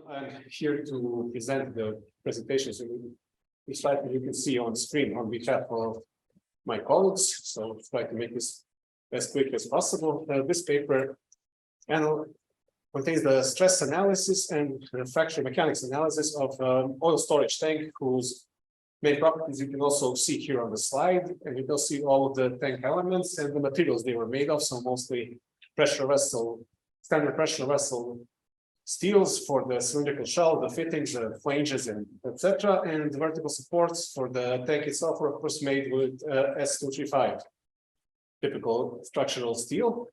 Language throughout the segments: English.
I'm here to present the presentation. So the slide that you can see on screen on behalf of my colleagues. So I'll try to make this as quick as possible. This paper contains the stress analysis and fracture mechanics analysis of oil storage tank, whose main properties you can also see here on the slide. And you can see all of the tank elements and the materials they were made of. So mostly pressure vessel, standard pressure vessel steels for the cylindrical shell, the fittings, the flanges, and etc. And the vertical supports for the tank itself were of course made with S235, typical structural steel.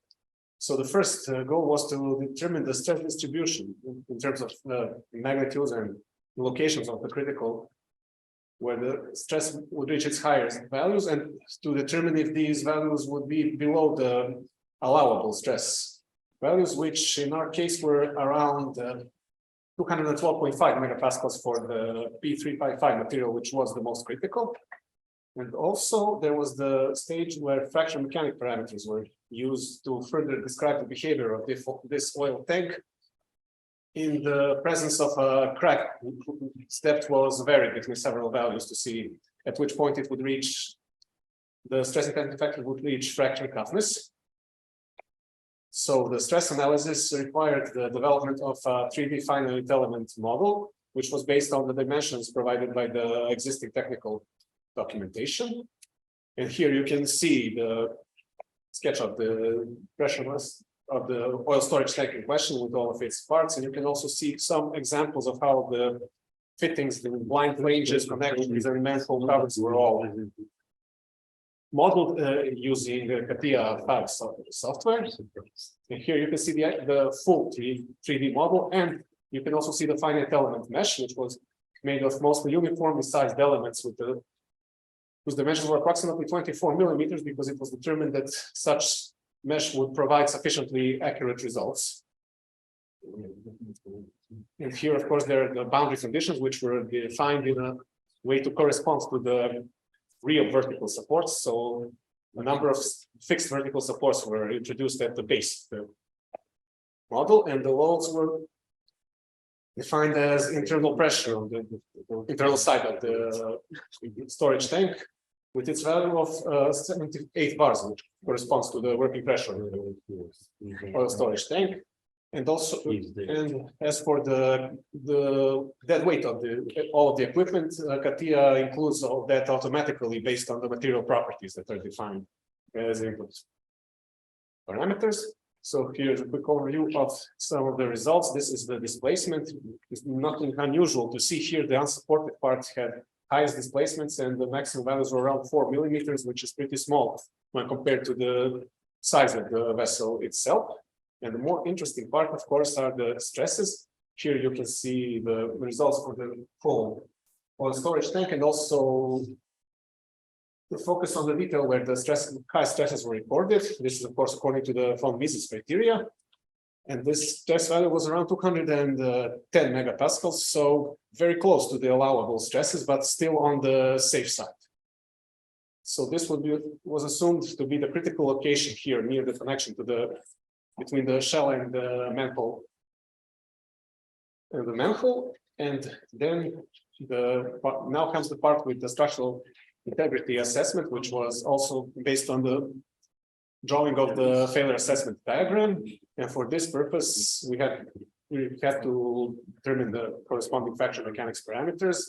So the first goal was to determine the stress distribution in terms of magnitudes and locations of the critical, where the stress would reach its highest values, and to determine if these values would be below the allowable stress values, which in our case were around 212.5 megapascals for the P355 material, which was the most critical. And also there was the stage where fracture mechanic parameters were used to further describe the behavior of this oil tank in the presence of a crack. Depth was varied between several values to see at which point it would reach, the stress intensity factor would reach fracture toughness. So the stress analysis required the development of a 3D finite element model, which was based on the dimensions provided by the existing technical documentation. And here you can see the sketch of the pressure of the oil storage tank in question with all of its parts. And you can also see some examples of how the fittings, the blind ranges, connections, and manhole covers were all modeled using the CATIA 5 software. And here you can see the full 3D model, and you can also see the finite element mesh, which was made of mostly uniformly sized elements with whose dimensions were approximately 24 millimeters, because it was determined that such mesh would provide sufficiently accurate results. And here, of course, there are the boundary conditions, which were defined in a way to correspond to the real vertical supports. So a number of fixed vertical supports were introduced at the base of the model, and the loads were defined as internal pressure on the internal side of the storage tank, with its value of 78 bars, which corresponds to the working pressure of the oil storage tank. And also, and as for the dead weight of all of the equipment, CATIA includes all that automatically based on the material properties that are defined as input parameters. So here's a quick overview of some of the results. This is the displacement. It's nothing unusual to see here. The unsupported parts had highest displacements, and the maximum values were around 4 millimeters, which is pretty small when compared to the size of the vessel itself. And the more interesting part, of course, are the stresses. Here you can see the results for the full oil storage tank, and also to focus on the detail where the high stresses were recorded. This is, of course, according to the von Mises criteria. And this stress value was around 210 megapascals, so very close to the allowable stresses, but still on the safe side. So this was assumed to be the critical location here near the connection to between the shell and the manhole. And then now comes the part with the structural integrity assessment, which was also based on the drawing of the failure assessment diagram. And for this purpose, we had to determine the corresponding fracture mechanics parameters.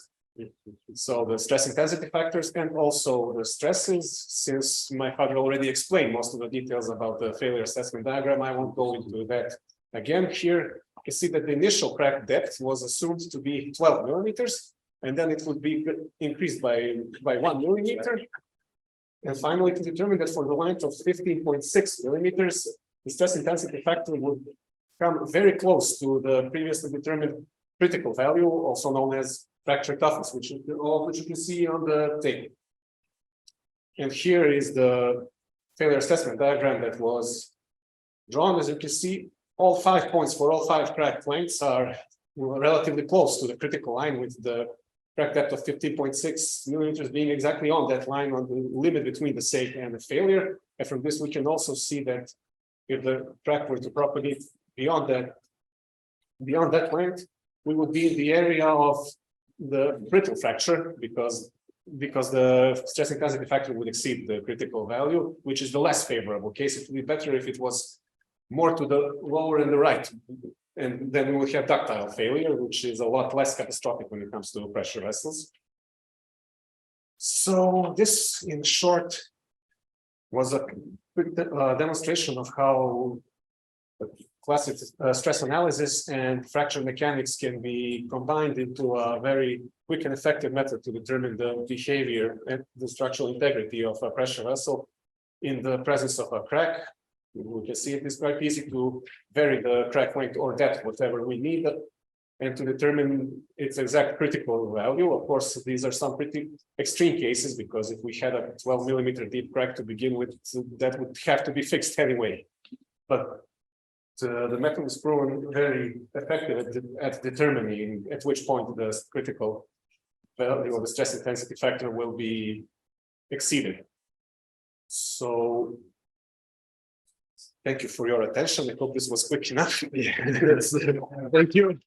So the stress intensity factors and also the stresses. Since my father already explained most of the details about the failure assessment diagram, I won't go into that again. Here you can see that the initial crack depth was assumed to be 12 millimeters, and then it would be increased by 1 millimeter. And finally, to determine that for the length of 15.6 millimeters, the stress intensity factor would come very close to the previously determined critical value, also known as fracture toughness, which you can see on the table. And here is the failure assessment diagram that was drawn. As you can see, all 5 points for all 5 crack lengths are relatively close to the critical line, with the crack depth of 15.6 millimeters being exactly on that line, on the limit between the safe and the failure. And from this, we can also see that if the crack were to propagate beyond that length, we would be in the area of the brittle fracture because the stress intensity factor would exceed the critical value, which is the less favorable case. It would be better if it was more to the lower and the right. And then we would have ductile failure, which is a lot less catastrophic when it comes to pressure vessels. So this, in short, was a quick demonstration of how classic stress analysis and fracture mechanics can be combined into a very quick and effective method to determine the behavior and the structural integrity of a pressure vessel in the presence of a crack. We can see it is quite easy to vary the crack length or depth, whatever we need, and to determine its exact critical value. Of course, these are some pretty extreme cases, because if we had a 12-millimeter deep crack to begin with, that would have to be fixed anyway. But the method is proven very effective at determining at which point the critical value of the stress intensity factor will be exceeded. So thank you for your attention. I hope this was quick enough. Thank you.